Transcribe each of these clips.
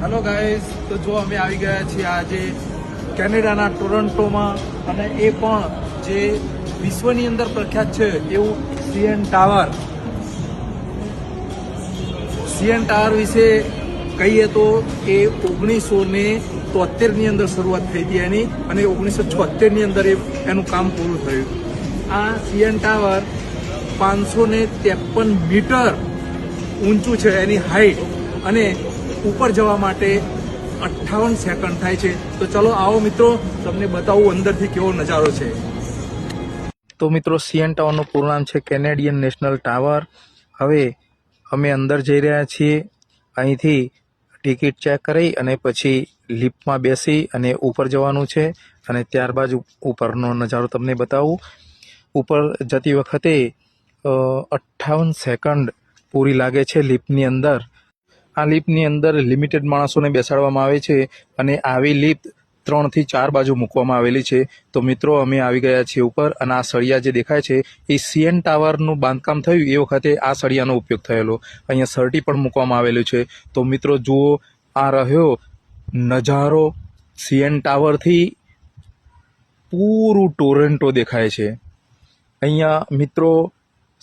Hello guys, તો જો અમે આવી ગયા છીએ આજે કેનેડાના ટોરન્ટોમાં, અને એ પણ જે વિશ્વની અંદર પ્રખ્યાત છે એવું સીએન ટાવર. સીએન ટાવર વિશે કહીએ તો એ 1973ની અંદર શરૂઆત થઈ હતી એની, અને 1976ની અંદર એનું કામ પૂરું થયું. આ સીએન ટાવર 553 મીટર ઊંચું છે એની હાઈટ, અને ઉપર જવા માટે 58 સેકન્ડ થાય છે. તો ચલો આવો મિત્રો, તમને બતાવું અંદરથી કેવો નજારો છે. તો મિત્રો, સીએન ટાવરનું પૂરું નામ છે કેનેડિયન નેશનલ ટાવર. હવે અમે અંદર જઈ રહ્યા છીએ. અહીંથી ટિકિટ ચેક કરી અને પછી લિફ્ટમાં બેસી અને ઉપર જવાનું છે, અને ત્યારબાદ ઉપરનો નજારો તમને બતાવું. ઉપર જતી વખતે 58 સેકન્ડ પૂરી લાગે છે લિફ્ટની અંદર. આ લિફ્ટની અંદર લિમિટેડ માણસોને બેસાડવામાં આવે છે, અને આવી લિફ્ટ 3 થી 4 બાજુ મૂકવામાં આવેલી છે. તો મિત્રો, અમે આવી ગયા છીએ ઉપર, અને આ સળિયા જે દેખાય છે એ સીએન ટાવરનું બાંધકામ થયું એ વખતે આ સળિયાનો ઉપયોગ થયેલો. અહીંયા સર્ટી પણ મૂકવામાં આવેલું છે. તો મિત્રો જુઓ, આ રહ્યો નજારો. સીએન ટાવરથી પૂરું ટોરન્ટો દેખાય છે. અહીંયા મિત્રો,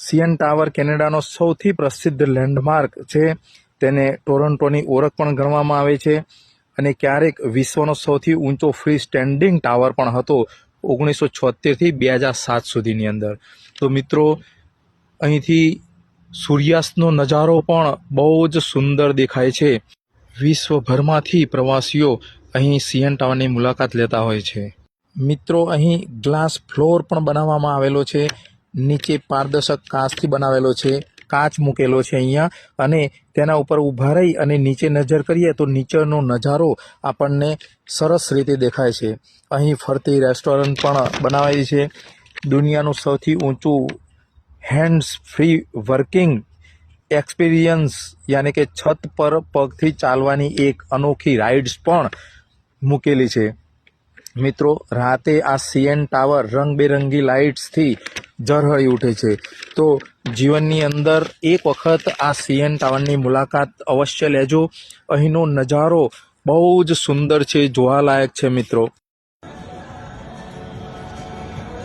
સીએન ટાવર કેનેડાનો સૌથી પ્રસિદ્ધ લેન્ડમાર્ક છે. તેને ટોરન્ટોની ઓળખ પણ ગણવામાં આવે છે, અને ક્યારેક વિશ્વનો સૌથી ઊંચો ફ્રી સ્ટેન્ડિંગ ટાવર પણ હતો 1976 થી 2007 સુધીની અંદર. તો મિત્રો, અહીંથી સૂર્યાસ્તનો નજારો પણ બહુ જ સુંદર દેખાય છે. વિશ્વભરમાંથી પ્રવાસીઓ અહીં સીએન ટાવરની મુલાકાત લેતા હોય છે. મિત્રો, અહીં ગ્લાસ ફ્લોર પણ બનાવવામાં આવેલો છે. નીચે પારદર્શક કાચથી બનાવેલો છે. કાચ મૂકેલો છે અહીંયા, અને તેના ઉપર ઊભા રહી અને નીચે નજર કરીએ તો નીચેનો નજારો આપણને સરસ રીતે દેખાય છે. અહીં ફરતી રેસ્ટોરન્ટ પણ બનાવેલી છે. દુનિયાનું સૌથી ઊંચું હેન્ડ્સ ફ્રી વર્કિંગ એક્સપિરિયન્સ, યાની કે છત પર પગથી ચાલવાની એક અનોખી રાઇડ્સ પણ મૂકેલી છે. મિત્રો, રાતે આ સીએન ટાવર રંગબેરંગી લાઇટ્સથી ઝળહળી ઉઠે છે. તો જીવનની અંદર એક વખત આ સીએન ટાવરની મુલાકાત અવશ્ય લેજો. અહીંનો નજારો બહુ જ સુંદર છે, જોવાલાયક છે મિત્રો.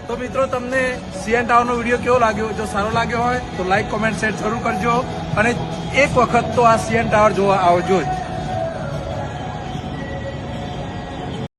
તો મિત્રો, તમને સીએન ટાવરનો વિડીયો કેવો લાગ્યો? જો સારો લાગ્યો હોય તો લાઈક, કોમેન્ટ, શેર જરૂર કરજો, અને એક વખત તો આ સીએન ટાવર જોવા આવજો જ.